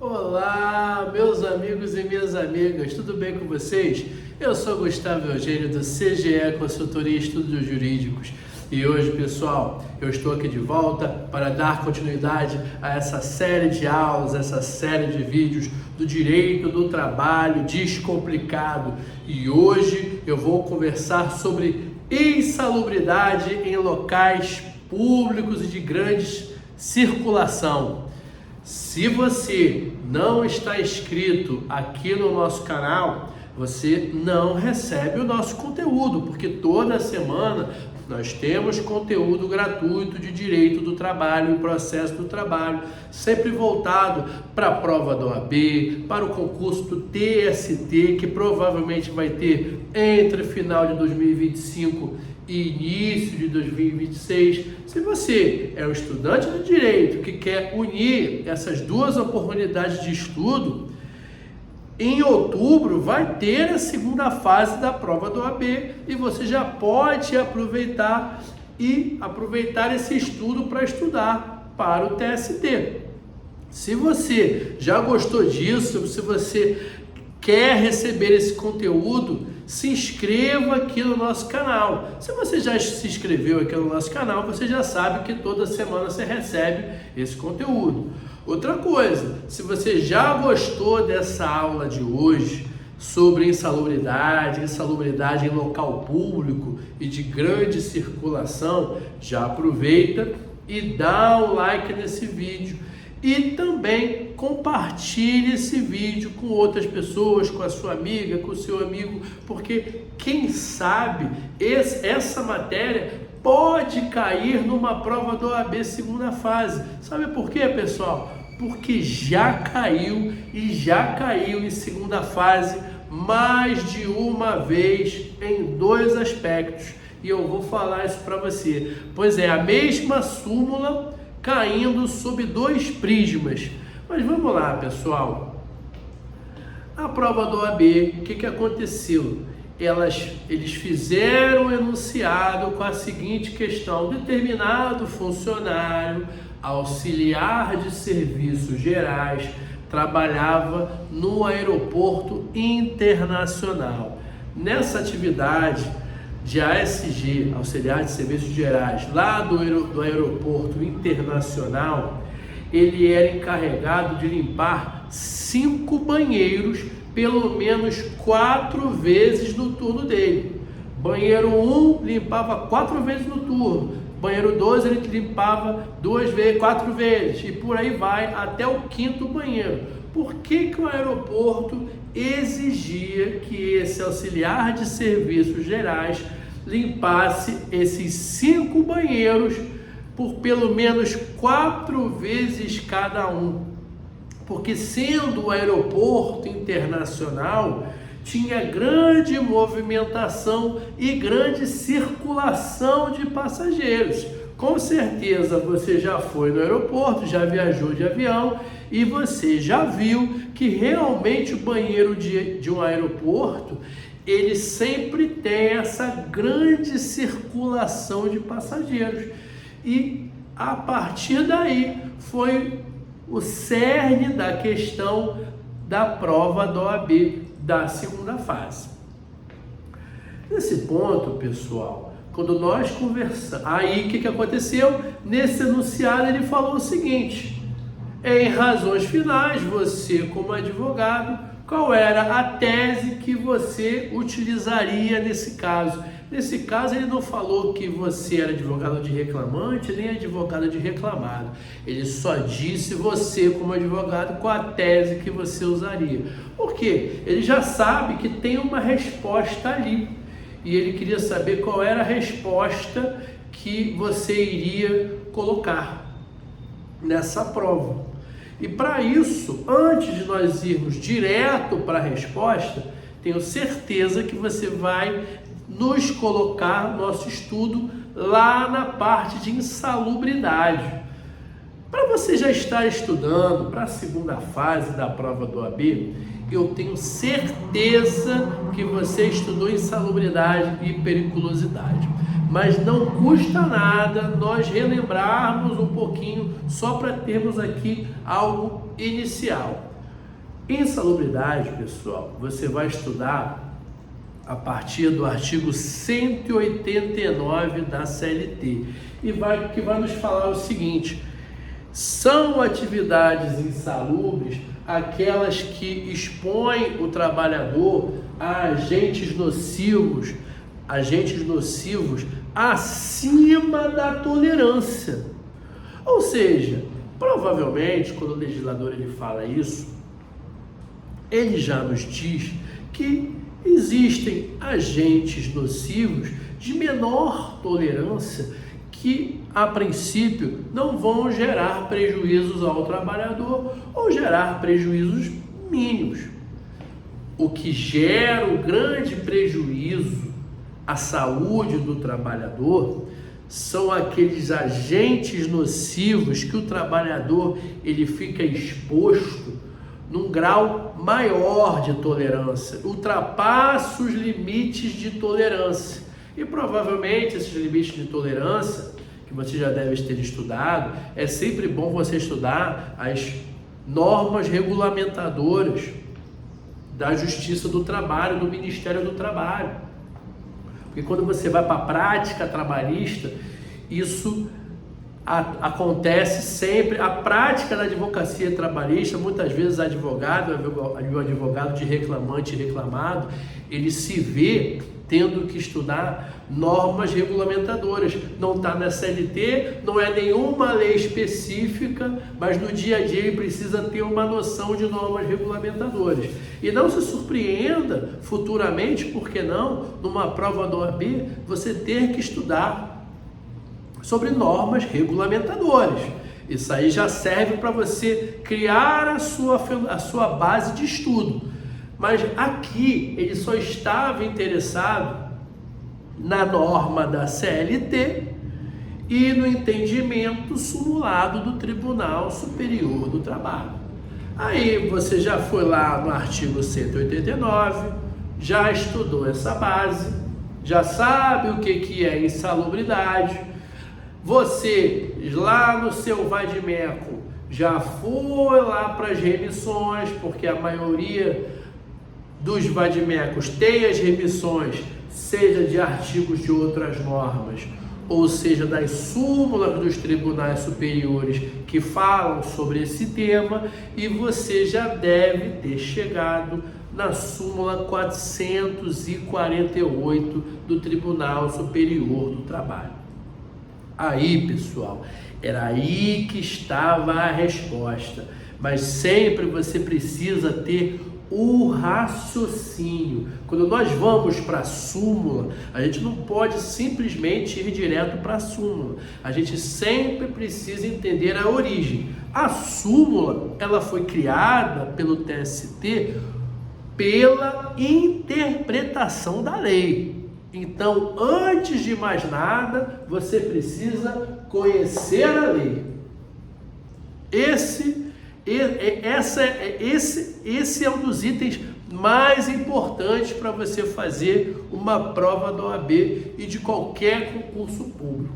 Olá, meus amigos e minhas amigas, tudo bem com vocês? Eu sou Gustavo Eugênio do CGE Consultoria e Estudos Jurídicos e hoje, pessoal, eu estou aqui de volta para dar continuidade a essa série de aulas, essa série de vídeos do direito do trabalho descomplicado e hoje eu vou conversar sobre insalubridade em locais públicos e de grande circulação. Se você não está inscrito aqui no nosso canal, você não recebe o nosso conteúdo, porque toda semana nós temos conteúdo gratuito de direito do trabalho e processo do trabalho, sempre voltado para a prova da OAB, para o concurso do TST, que provavelmente vai ter entre final de 2025 e início de 2026. Se você é um estudante de direito que quer unir essas duas oportunidades de estudo, em outubro vai ter a segunda fase da prova do OAB e você já pode aproveitar esse estudo para estudar para o TST. Se você já gostou disso, se você quer receber esse conteúdo, se inscreva aqui no nosso canal. Se você já se inscreveu aqui no nosso canal, você já sabe que toda semana você recebe esse conteúdo. Outra coisa, se você já gostou dessa aula de hoje sobre insalubridade em local público e de grande circulação, já aproveita e dá um like nesse vídeo. E também compartilhe esse vídeo com outras pessoas, com a sua amiga, com o seu amigo, porque quem sabe essa matéria pode cair numa prova do OAB segunda fase. Sabe por quê, pessoal? Porque já caiu em segunda fase mais de uma vez em dois aspectos. E eu vou falar isso para você. Pois é, a mesma súmula caindo sob dois prismas. Mas vamos lá, pessoal. A prova do OAB, o que aconteceu? Eles fizeram um enunciado com a seguinte questão: determinado funcionário auxiliar de serviços gerais trabalhava no aeroporto internacional. Nessa atividade de ASG, auxiliar de serviços gerais, lá do aeroporto internacional, ele era encarregado de limpar 5 banheiros pelo menos 4 vezes no turno dele. Banheiro 1 limpava 4 vezes no turno, banheiro 2 ele limpava 4 vezes e por aí vai até o 5º banheiro. Por que o aeroporto exigia que esse auxiliar de serviços gerais limpasse esses 5 banheiros por pelo menos 4 vezes cada um? Porque sendo o aeroporto internacional, tinha grande movimentação e grande circulação de passageiros. Com certeza você já foi no aeroporto, já viajou de avião e você já viu que realmente o banheiro de um aeroporto, ele sempre tem essa grande circulação de passageiros. E a partir daí foi o cerne da questão da prova da OAB da segunda fase. Nesse ponto, pessoal, quando nós conversamos, aí o que aconteceu? Nesse enunciado ele falou o seguinte: em razões finais, você como advogado, qual era a tese que você utilizaria nesse caso? Nesse caso, ele não falou que você era advogado de reclamante, nem advogado de reclamado. Ele só disse você como advogado com a tese que você usaria. Por quê? Ele já sabe que tem uma resposta ali. E ele queria saber qual era a resposta que você iria colocar nessa prova. E para isso, antes de nós irmos direto para a resposta, tenho certeza que você vai nos colocar nosso estudo lá na parte de insalubridade. Para você já estar estudando para a segunda fase da prova do OAB, eu tenho certeza que você estudou insalubridade e periculosidade. Mas não custa nada nós relembrarmos um pouquinho, só para termos aqui algo inicial. Insalubridade, pessoal, você vai estudar a partir do artigo 189 da CLT que vai nos falar o seguinte: são atividades insalubres aquelas que expõem o trabalhador a agentes nocivos acima da tolerância. Ou seja, provavelmente, quando o legislador ele fala isso, ele já nos diz que existem agentes nocivos de menor tolerância que, a princípio, não vão gerar prejuízos ao trabalhador ou gerar prejuízos mínimos. O que gera o grande prejuízo à saúde do trabalhador são aqueles agentes nocivos que o trabalhador ele fica exposto num grau maior de tolerância, ultrapassa os limites de tolerância. E provavelmente esses limites de tolerância, que você já deve ter estudado, é sempre bom você estudar as normas regulamentadoras da Justiça do Trabalho, do Ministério do Trabalho. Porque quando você vai para a prática trabalhista, isso acontece sempre. A prática da advocacia trabalhista, muitas vezes o advogado de reclamante e reclamado, ele se vê tendo que estudar normas regulamentadoras. Não está na CLT, não é nenhuma lei específica, mas no dia a dia ele precisa ter uma noção de normas regulamentadoras. E não se surpreenda futuramente, por que não, numa prova da OAB, você ter que estudar sobre normas regulamentadoras. Isso aí já serve para você criar a sua base de estudo. Mas aqui ele só estava interessado na norma da CLT e no entendimento simulado do Tribunal Superior do Trabalho. Aí você já foi lá no artigo 189, já estudou essa base, já sabe o que é insalubridade. Você lá no seu vadimeco já foi lá para as remissões, porque a maioria dos vadimecos tem as remissões, seja de artigos de outras normas, ou seja, das súmulas dos tribunais superiores que falam sobre esse tema, e você já deve ter chegado na súmula 448 do Tribunal Superior do Trabalho. Aí, pessoal, era aí que estava a resposta. Mas sempre você precisa ter o raciocínio. Quando nós vamos para a súmula, a gente não pode simplesmente ir direto para a súmula. A gente sempre precisa entender a origem. A súmula, ela foi criada pelo TST pela interpretação da lei. Então, antes de mais nada, você precisa conhecer a lei. Esse é um dos itens mais importantes para você fazer uma prova da OAB e de qualquer concurso público.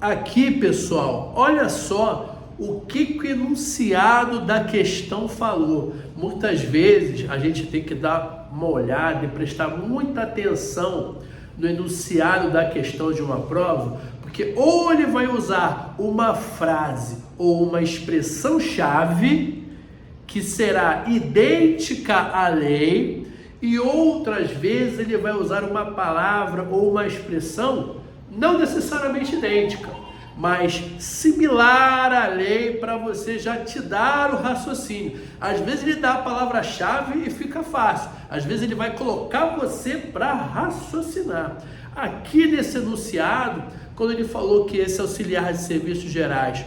Aqui, pessoal, olha só o que o enunciado da questão falou. Muitas vezes a gente tem que dar uma olhada e prestar muita atenção no enunciado da questão de uma prova, porque ou ele vai usar uma frase ou uma expressão-chave que será idêntica à lei, e outras vezes ele vai usar uma palavra ou uma expressão não necessariamente idêntica, mas similar à lei, para você já te dar o raciocínio. Às vezes ele dá a palavra-chave e fica fácil, às vezes ele vai colocar você para raciocinar. Aqui nesse enunciado, quando ele falou que esse auxiliar de serviços gerais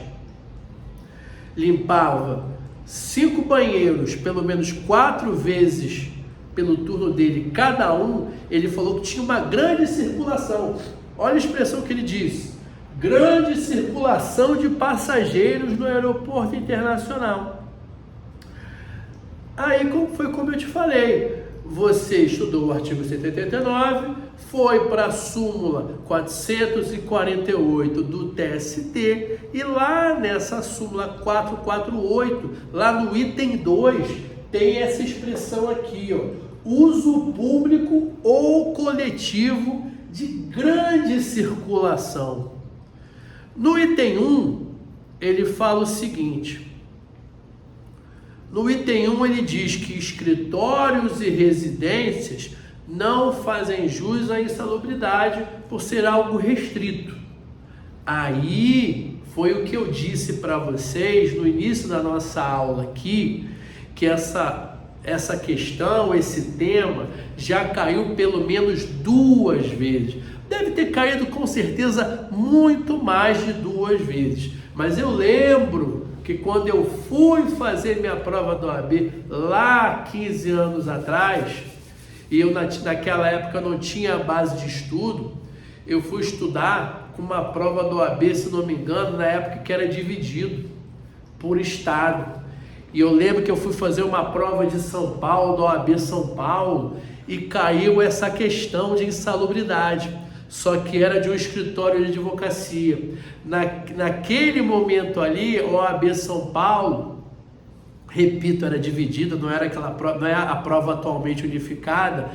limpava 5 banheiros, pelo menos 4 vezes pelo turno dele, cada um, ele falou que tinha uma grande circulação. Olha a expressão que ele disse: grande circulação de passageiros no aeroporto internacional. Aí, como eu te falei, você estudou o artigo 189, foi para a súmula 448 do TST e lá nessa súmula 448, lá no item 2, tem essa expressão aqui, ó, uso público ou coletivo de grande circulação. No item 1, ele fala o seguinte: no item 1 ele diz que escritórios e residências não fazem jus à insalubridade por ser algo restrito. Aí foi o que eu disse para vocês no início da nossa aula aqui, que essa questão, esse tema já caiu pelo menos 2 vezes. Deve ter caído com certeza muito mais de 2 vezes. Mas eu lembro que quando eu fui fazer minha prova do OAB lá 15 anos atrás, e eu naquela época não tinha base de estudo, eu fui estudar com uma prova do OAB, se não me engano, na época que era dividido por estado. E eu lembro que eu fui fazer uma prova de São Paulo, do OAB São Paulo, e caiu essa questão de insalubridade, só que era de um escritório de advocacia. Naquele momento ali, o OAB São Paulo, repito, era dividida, não era não é a prova atualmente unificada.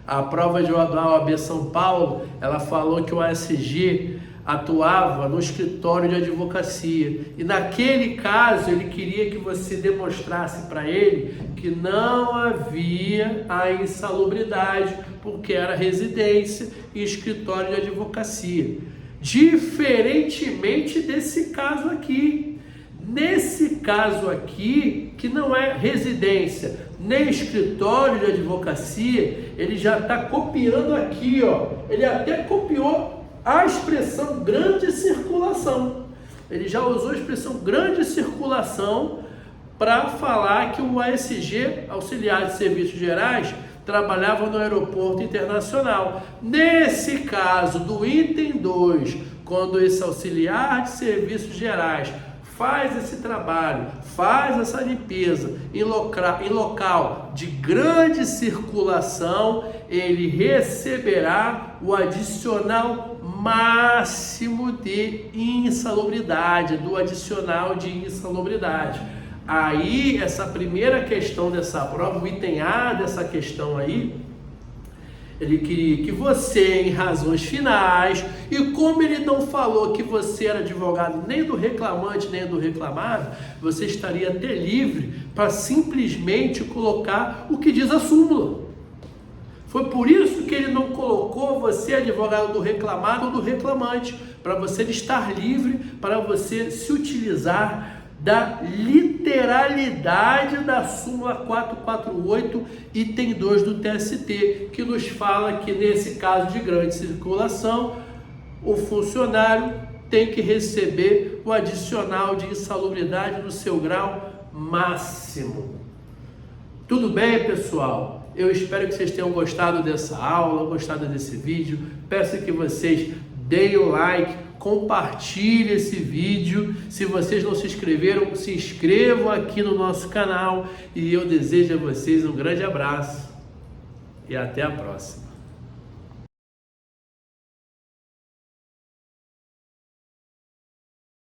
A prova da OAB São Paulo, ela falou que o ASG atuava no escritório de advocacia, e naquele caso ele queria que você demonstrasse para ele que não havia a insalubridade, porque era residência e escritório de advocacia. Diferentemente desse caso aqui. Nesse caso aqui, que não é residência nem escritório de advocacia, ele já está copiando aqui, ó. Ele até copiou a expressão grande circulação. Ele já usou a expressão grande circulação para falar que o ASG, Auxiliar de Serviços Gerais, trabalhava no aeroporto internacional. Nesse caso do item 2, quando esse auxiliar de serviços gerais faz esse trabalho, faz essa limpeza em local de grande circulação, ele receberá o adicional máximo de insalubridade, do adicional de insalubridade. Aí, essa primeira questão dessa prova, o item A dessa questão aí, ele queria que você, em razões finais, e como ele não falou que você era advogado nem do reclamante nem do reclamado, você estaria até livre para simplesmente colocar o que diz a súmula. Foi por isso que ele não colocou você advogado do reclamado ou do reclamante, para você estar livre, para você se utilizar da literalidade da súmula 448, item 2 do TST, que nos fala que nesse caso de grande circulação, o funcionário tem que receber o adicional de insalubridade no seu grau máximo. Tudo bem, pessoal? Eu espero que vocês tenham gostado dessa aula, gostado desse vídeo. Peço que vocês deem o like, compartilhe esse vídeo. Se vocês não se inscreveram, se inscrevam aqui no nosso canal. E eu desejo a vocês um grande abraço e até a próxima.